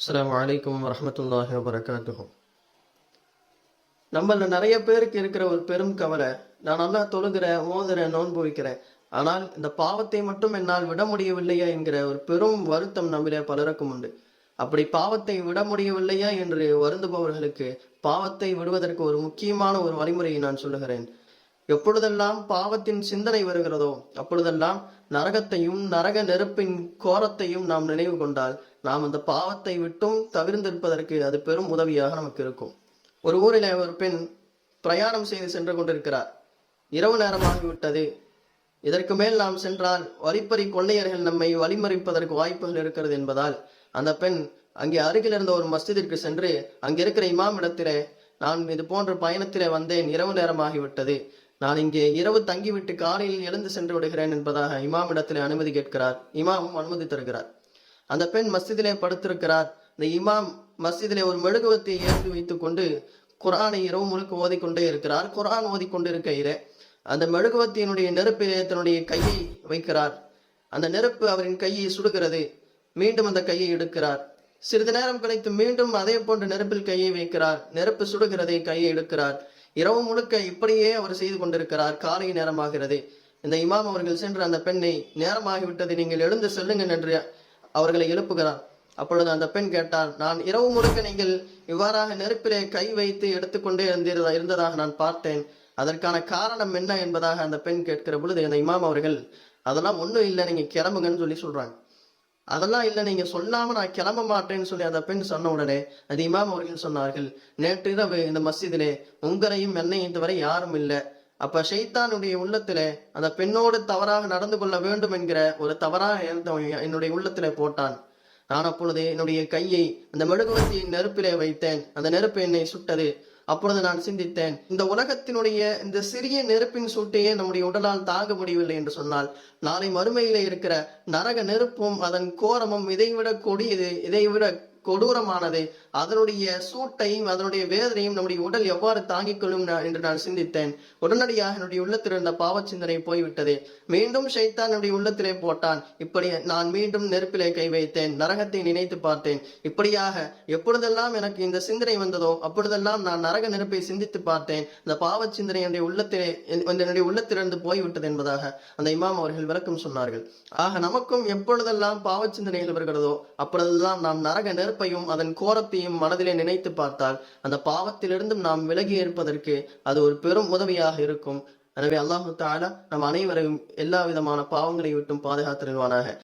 அஸ்ஸலாமு அலைக்கும் வரஹ்மத்துல்லாஹி வபரகாத்துஹு. நம்மள நிறைய பேருக்கு இருக்கிற ஒரு பெரும் கவலை, நான் நல்லா தொழுகிறேன், ஓதுறேன், நோன்பு வைக்கிறேன், ஆனால் இந்த பாவத்தை மட்டும் என்னால் விட முடியவில்லையா என்கிற ஒரு பெரும் வருத்தம் நம்மிலே பலருக்கும் உண்டு. அப்படி பாவத்தை விட முடியவில்லையா என்று வருந்துபவர்களுக்கு பாவத்தை விடுவதற்கு ஒரு முக்கியமான ஒரு வழிமுறையை நான் சொல்லுகிறேன். எப்பொழுதெல்லாம் பாவத்தின் சிந்தனை வருகிறதோ அப்பொழுதெல்லாம் நரகத்தையும் நரக நெருப்பின் கோரத்தையும் நாம் நினைவு கொண்டால் நாம் அந்த பாவத்தை விட்டும் தவிர்ந்திருப்பதற்கு அது பெரும் உதவியாக நமக்கு இருக்கும். ஒரு ஊரிலே ஒரு பெண் பிரயாணம் செய்து சென்று கொண்டிருக்கிறார். இரவு நேரமாகிவிட்டது. இதற்கு மேல் நாம் சென்றால் வழிப்பறி கொள்ளையர்கள் நம்மை வழிமறிப்பதற்கு வாய்ப்புகள் இருக்கிறது என்பதால் அந்த பெண் அங்கே அருகில் இருந்த ஒரு மஸ்ஜிதிற்கு சென்று அங்கிருக்கிற இமாம் இடத்திலே, நான் இது போன்ற பயணத்திலே வந்தேன், இரவு நேரமாகிவிட்டது, நான் இங்கே இரவு தங்கிவிட்டு காலையில் எழுந்து சென்று விடுகிறேன் என்பதாக இமாம் இடத்திலே அனுமதி கேட்கிறார். இமாமும் அனுமதி தருகிறார். அந்த பெண் மஸ்ஜிதிலே படுத்திருக்கிறார். இந்த இமாம் மஸ்ஜிதிலே ஒரு மெழுகுவத்தை ஏற்றி வைத்துக் கொண்டு குர்ஆனை இரவு முழுக்க ஓதிக்கொண்டே இருக்கிறார். குர்ஆன் ஓதிக்கொண்டிருக்கையிலே அந்த மெழுகுவத்தினுடைய நெருப்பிலே தன்னுடைய கையை வைக்கிறார். அந்த நெருப்பு அவரின் கையை சுடுகிறது. மீண்டும் அந்த கையை எடுக்கிறார். சிறிது நேரம் கழித்து மீண்டும் அதே போன்ற நெருப்பில் கையை வைக்கிறார். நெருப்பு சுடுகிறதை, கையை எடுக்கிறார். இரவு முழுக்க இப்படியே அவர் செய்து கொண்டிருக்கிறார். காலை நேரமாகிறது. இந்த இமாம் அவர்கள் சென்று அந்த பெண்ணை, நேரமாகிவிட்டது, நீங்கள் எழுந்து செல்லுங்கள் என்று அவர்களை எழுப்புகிறார். அப்பொழுது அந்த பெண் கேட்டார், நான் இரவு முழுக்க நீங்கள் இவ்வாறாக நெருப்பிலே கை வைத்து எடுத்துக்கொண்டே இருந்ததாக நான் பார்த்தேன், அதற்கான காரணம் என்ன என்பதாக அந்த பெண் கேட்கிற பொழுது அந்த இமாம் அவர்கள், அதெல்லாம் ஒன்றும் இல்லை, நீங்க கிளம்புங்கன்னு சொல்லி சொல்றாங்க. அதெல்லாம் இல்லை, நீங்க சொல்லாம நான் கிளம்ப மாட்டேன்னு சொல்லி அந்த பெண் சொன்ன உடனே அது இமாம் அவர்கள் சொன்னார்கள், நேற்றிரவு இந்த மஸ்ஜிதிலே உங்களையும் என்னையும் தவிர யாரும் இல்லை. அப்ப ஷைத்தானுடைய உள்ளத்திலே அந்த பெண்ணோடு தவறாக நடந்து கொள்ள வேண்டும் என்கிற ஒரு தவறாக என்னுடைய உள்ளத்திலே போட்டான். நான் அப்பொழுது என்னுடைய கையை அந்த மெழுகுவர்த்தியின் நெருப்பிலே வைத்தேன். அந்த நெருப்பு என்னை சுட்டது. அப்பொழுது நான் சிந்தித்தேன், இந்த உலகத்தினுடைய இந்த சிறிய நெருப்பின் சூட்டையே நம்முடைய உடலால் தாங்க முடியவில்லை என்று சொன்னால், நாளை மறுமையிலே இருக்கிற நரக நெருப்பும் அதன் கோரமும் இதைவிட கொடியது, இதைவிட கொடூரமானது. அதனுடைய சூட்டையும் அதனுடைய வேதனையும் நம்முடைய உடல் எவ்வாறு தாங்கிக் கொள்ளும் என்று நான் சிந்தித்தேன். உடனடியாக என்னுடைய உள்ளத்தில் இருந்த பாவ சிந்தனை போய்விட்டது. மீண்டும் ஷைத்தான் என்னுடைய உள்ளத்திலே போட்டான். இப்படி நான் மீண்டும் நெருப்பிலே கை வைத்தேன். நரகத்தை நினைத்து பார்த்தேன். இப்படியாக எப்பொழுதெல்லாம் எனக்கு இந்த சிந்தனை வந்ததோ அப்பொழுதெல்லாம் நான் நரக நெருப்பை சிந்தித்து பார்த்தேன். இந்த பாவ சிந்தனை என்னுடைய உள்ளத்திலிருந்து போய்விட்டது என்பதாக அந்த இமாம் அவர்கள் விளக்கம் சொன்னார்கள். ஆக நமக்கும் எப்பொழுதெல்லாம் பாவ சிந்தனைகள் வருகிறதோ அப்பொழுதெல்லாம் நாம் நரக நெருப்பையும் அதன் கோரத்தையும் மனதிலே நினைத்து பார்த்தால் அந்த பாவத்திலிருந்தும் நாம் விலகி இருப்பதற்கு அது ஒரு பெரும் உதவியாக இருக்கும். எனவே அல்லாஹு தஆலா நம் அனைவரையும் எல்லா விதமான பாவங்களை விட்டும் பாதுகாத்திருவானாக.